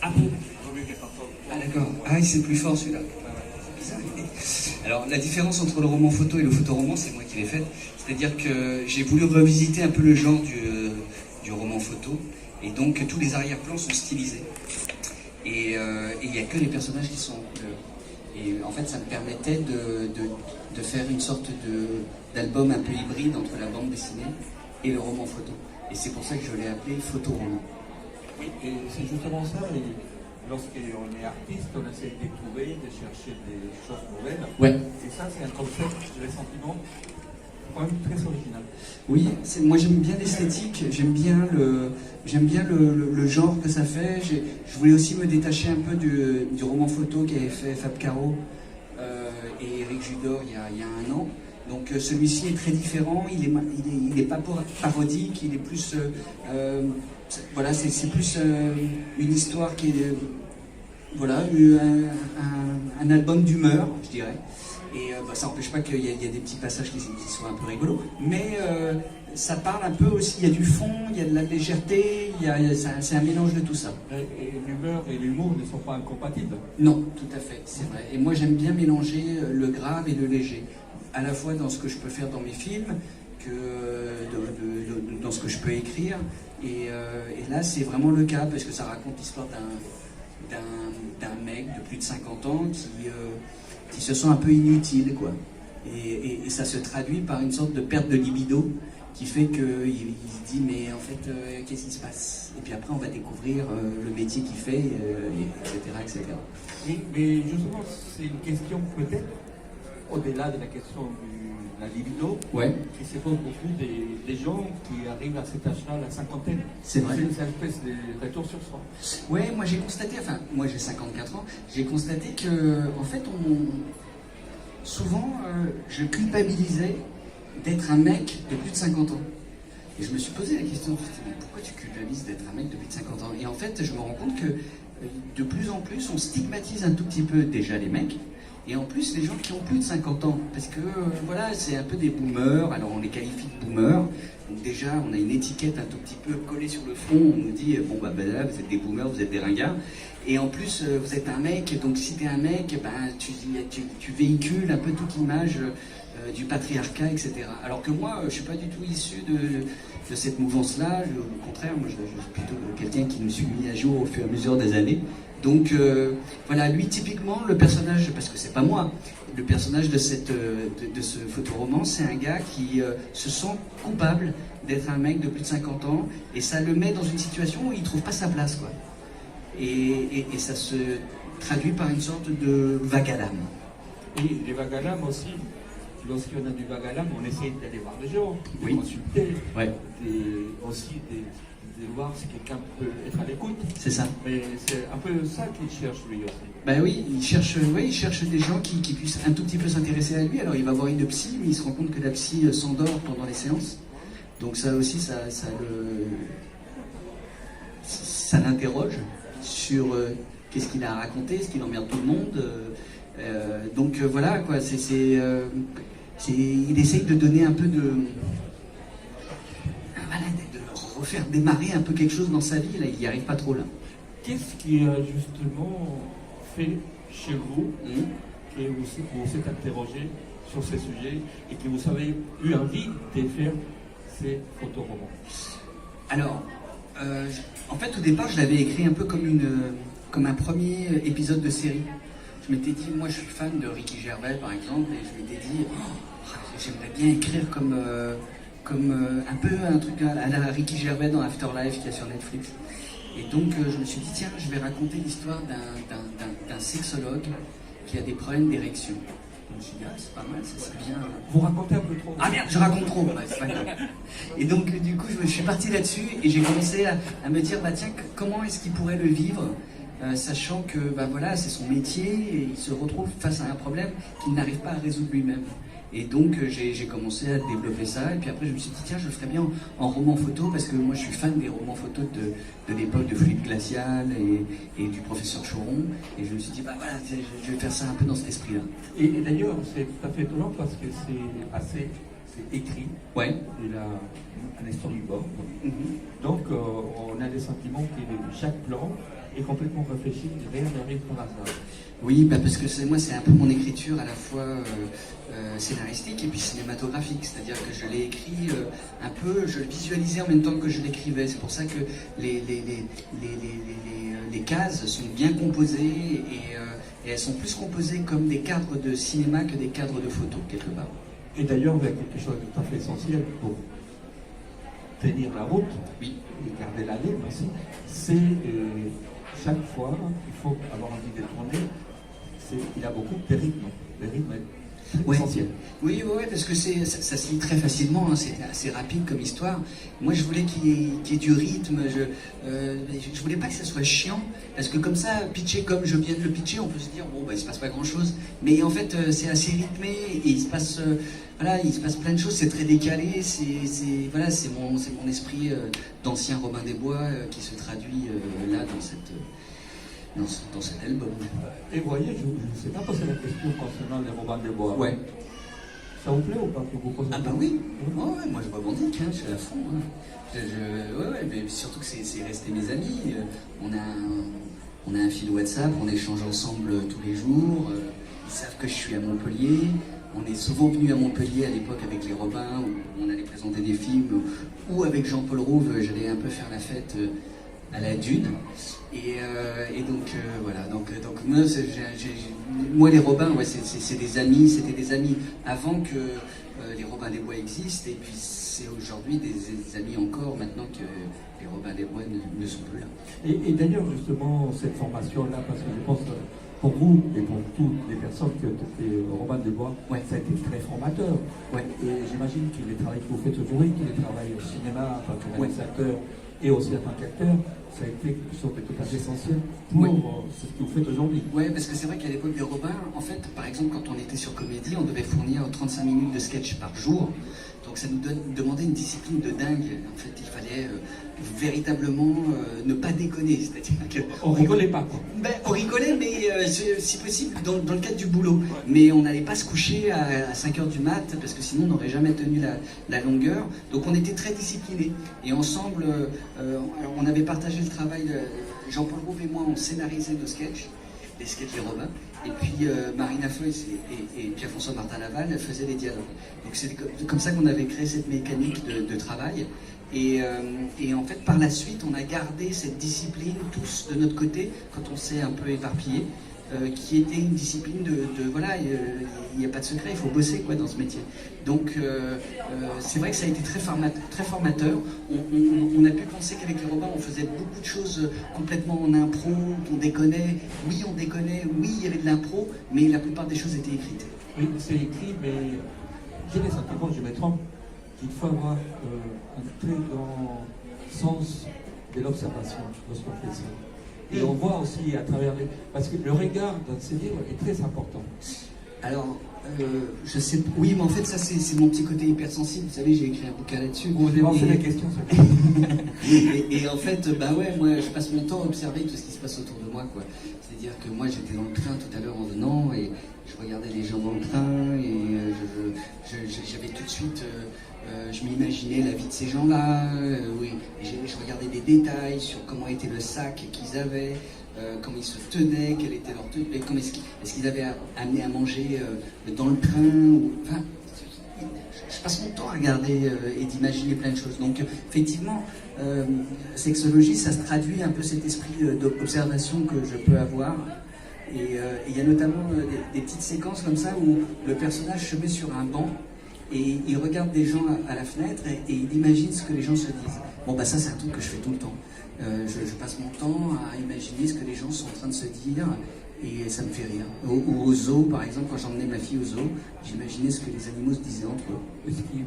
Ah bon? Ah d'accord. Ah, c'est plus fort celui-là. C'est bizarre. Alors la différence entre le roman photo et le photoroman, c'est moi qui l'ai faite. C'est-à-dire que j'ai voulu revisiter un peu le genre du roman photo. Et donc tous les arrière-plans sont stylisés. Et il n'y a que les personnages qui sont en couleur. Et en fait, ça me permettait de faire une sorte d'album un peu hybride entre la bande dessinée et le roman photo. Et c'est pour ça que je l'ai appelé photoroman. Oui, et c'est justement ça. Et lorsqu'on est artiste, on essaie de trouver, de chercher des choses nouvelles. Ouais. Et ça, c'est un concept, le sentiment, quand même très original. Oui, moi j'aime bien l'esthétique, j'aime bien le genre que ça fait. Je voulais aussi me détacher un peu du roman photo qu'avait fait Fab Caro et Eric Judor il y a un an. Donc celui-ci est très différent, il est pas parodique, il est plus... voilà, c'est plus une histoire qui est... voilà, un album d'humeur, je dirais. Et ça n'empêche pas qu'il y a des petits passages qui soient un peu rigolos, mais ça parle un peu aussi, il y a du fond, il y a de la légèreté, c'est un mélange de tout ça. Et l'humeur et l'humour ne sont pas incompatibles. Non, tout à fait, c'est vrai. Et moi j'aime bien mélanger le grave et le léger, à la fois dans ce que je peux faire dans mes films, que dans ce que je peux écrire. Et là c'est vraiment le cas, parce que ça raconte l'histoire d'un mec de plus de 50 ans qui se sent un peu inutile, quoi. Et ça se traduit par une sorte de perte de libido qui fait qu'il se dit mais en fait qu'est-ce qui se passe? Et puis après on va découvrir le métier qu'il fait, etc., etc. Mais justement, c'est une question peut-être au-delà de la question de la libido, Ouais. qui se pose beaucoup des gens qui arrivent à cet âge-là, la cinquantaine. C'est vrai. C'est une espèce de retour sur soi. Ouais, moi j'ai constaté, enfin moi j'ai 54 ans, j'ai constaté que en fait souvent je culpabilisais d'être un mec de plus de 50 ans. Et je me suis posé la question, je me suis dit, mais pourquoi tu culpabilises d'être un mec de plus de 50 ans? Et en fait je me rends compte que de plus en plus on stigmatise un tout petit peu déjà les mecs, et en plus les gens qui ont plus de 50 ans, parce que voilà, c'est un peu des boomers, alors on les qualifie de boomers, donc déjà on a une étiquette un tout petit peu collée sur le front, on nous dit bon bah là vous êtes des boomers, vous êtes des ringards, et en plus vous êtes un mec, donc si t'es un mec, tu véhicules un peu toute l'image du patriarcat, etc. Alors que moi je suis pas du tout issu de cette mouvance-là, au contraire, moi je suis plutôt quelqu'un qui me suis mis à jour au fur et à mesure des années. Donc voilà, lui typiquement, le personnage, parce que c'est pas moi, le personnage de ce photoroman, c'est un gars qui se sent coupable d'être un mec de plus de 50 ans, et ça le met dans une situation où il trouve pas sa place, quoi. Et ça se traduit par une sorte de vague à l'âme. Et les vagues à l'âme aussi, lorsqu'on a du vague à l'âme, on essaie d'aller voir les gens, de Oui. consulter, Ouais. aussi de voir si quelqu'un peut être à l'écoute. C'est ça. Mais c'est un peu ça qu'il cherche lui aussi. Ben oui, il cherche des gens qui puissent un tout petit peu s'intéresser à lui. Alors il va voir une psy, mais il se rend compte que la psy s'endort pendant les séances. Donc ça aussi, ça l'interroge sur qu'est-ce qu'il a à raconter, est-ce qu'il emmerde tout le monde. Donc voilà, quoi. Il essaye de donner un peu de refaire démarrer un peu quelque chose dans sa vie. Là, il n'y arrive pas trop là. Qu'est-ce qui a justement fait chez vous que vous êtes interrogé sur ces sujets et que vous avez eu envie de faire ces photoromans? Alors, en fait, au départ, je l'avais écrit un peu comme un premier épisode de série. Je m'étais dit, moi, je suis fan de Ricky Gervais, par exemple, et je m'étais dit, j'aimerais bien écrire comme un peu un truc à la Ricky Gervais dans Afterlife qu'il y a sur Netflix. Et donc, je me suis dit, tiens, je vais raconter l'histoire d'un sexologue qui a des problèmes d'érection. Je me suis dit, c'est pas mal, c'est bien. Vous racontez un peu trop. Ah merde, je raconte trop, c'est pas grave. Et donc, du coup, je suis parti là-dessus et j'ai commencé à me dire, tiens, comment est-ce qu'il pourrait le vivre, sachant que, voilà, c'est son métier et il se retrouve face à un problème qu'il n'arrive pas à résoudre lui-même. Et donc, j'ai commencé à développer ça, et puis après, je me suis dit, tiens, je le ferais bien en roman photo, parce que moi, je suis fan des romans photos de l'époque de Fluide Glacial et du professeur Choron, et je me suis dit, voilà, je vais faire ça un peu dans cet esprit-là. Et d'ailleurs, c'est tout à fait étonnant parce que c'est écrit. Ouais. Il a un storyboard. Donc, on a des sentiments que chaque plan est complètement réfléchi, rien n'arrive par hasard. Oui, bah parce que moi, c'est un peu mon écriture à la fois scénaristique et puis cinématographique. C'est-à-dire que je l'ai écrit un peu, je le visualisais en même temps que je l'écrivais. C'est pour ça que les cases sont bien composées et elles sont plus composées comme des cadres de cinéma que des cadres de photo, quelque part. Et d'ailleurs, il y a quelque chose de tout à fait essentiel pour tenir la route, Oui. et garder la ligne aussi, c'est chaque fois, il faut avoir envie de tourner, il y a beaucoup de rythmes. Le rythme est Ouais. essentiel. Oui, parce que ça se lit très facilement, hein, c'est assez rapide comme histoire. Moi, je voulais qu'il y ait du rythme, je voulais pas que ça soit chiant, parce que comme ça, pitché comme je viens de le pitcher, on peut se dire, bon, bah, il se passe pas grand-chose. Mais en fait, c'est assez rythmé, et il se passe plein de choses, c'est très décalé, c'est mon esprit d'ancien Robin des Bois qui se traduit là dans cet album. Et vous voyez, je ne vous ai pas posé la question concernant les Robins des Bois. Ouais. Ça vous plaît ou pas que vous posez Ah bah oui, ouais, moi je revendique, hein, je suis à fond. Hein. Ouais, mais surtout que c'est resté mes amis. On a un fil WhatsApp, on échange ensemble tous les jours. Ils savent que je suis à Montpellier. On est souvent venu à Montpellier à l'époque avec les Robins, où on allait présenter des films, ou avec Jean-Paul Rouve, j'allais un peu faire la fête à la Dune. Et donc voilà, donc moi les Robins, ouais, c'est des amis, c'était des amis avant que les Robins des Bois existent, et puis c'est aujourd'hui des amis encore maintenant que les Robins des Bois ne sont plus là. Et d'ailleurs, justement, cette formation-là, parce que je pense pour vous et pour toutes les personnes qui ont été Robins des Bois, Ouais. ça a été très formateur. Ouais. Et j'imagine que les travaux que vous faites aujourd'hui, que les travaux au cinéma, en tant que réalisateur et aussi en tant qu'acteur, ça a été quelque chose de tout à fait essentiel pour ce que vous faites aujourd'hui. Ouais, parce que c'est vrai qu'à l'époque des Robins, en fait, par exemple, quand on était sur Comédie, on devait fournir 35 minutes de sketch par jour. Donc ça nous demandait une discipline de dingue. En fait, il fallait véritablement ne pas déconner. C'est-à-dire On rigolait pas, quoi. Ben, on rigolait, mais si possible, dans le cadre du boulot. Mais on n'allait pas se coucher à 5h du mat, parce que sinon on n'aurait jamais tenu la longueur. Donc on était très disciplinés. Et ensemble, on avait partagé le travail. Jean-Paul Rouve et moi, on scénarisait nos sketchs, les sketchs des Robins. Et puis Marina Foïs et Pierre-François Martin Laval faisaient les dialogues. Donc c'est comme ça qu'on avait créé cette mécanique de travail. Et en fait, par la suite, on a gardé cette discipline tous de notre côté, quand on s'est un peu éparpillé, qui était une discipline voilà, il n'y a pas de secret, il faut bosser quoi dans ce métier. Donc c'est vrai que ça a été très formateur. On a pu penser qu'avec les Robins, on faisait beaucoup de choses complètement en impro, on déconnait. Oui, on déconnait, oui, il y avait de l'impro, mais la plupart des choses étaient écrites. Oui, c'est écrit, mais j'ai le sentiment, je me trompe, qu'il faut avoir un très grand sens de l'observation lorsqu'on fait ça. Et on voit aussi à travers les... Parce que le regard dans ces livres est très important. Alors, je sais... Oui, mais en fait, ça, c'est mon petit côté hypersensible. Vous savez, j'ai écrit un bouquin là-dessus. Vous dévancez la question, et en fait, bah ouais, moi, je passe mon temps à observer tout ce qui se passe autour de moi, quoi. C'est-à-dire que moi, j'étais dans le train tout à l'heure en venant, et je regardais les gens dans le train, et j'avais tout de suite... je m'imaginais la vie de ces gens-là, oui. Je regardais des détails sur comment était le sac qu'ils avaient, comment ils se tenaient, quelle était leur tenue, est-ce qu'ils avaient amené à manger dans le train. Enfin, je passe mon temps à regarder et d'imaginer plein de choses. Donc effectivement, sexologie, ça se traduit un peu cet esprit d'observation que je peux avoir. Et il y a notamment des petites séquences comme ça où le personnage se met sur un banc et il regarde des gens à la fenêtre et il imagine ce que les gens se disent. Bon, bah ça, c'est un truc que je fais tout le temps. Je passe mon temps à imaginer ce que les gens sont en train de se dire et ça me fait rire. Ou au zoo, par exemple, quand j'emmenais ma fille au zoo, j'imaginais ce que les animaux se disaient entre eux. Ce qui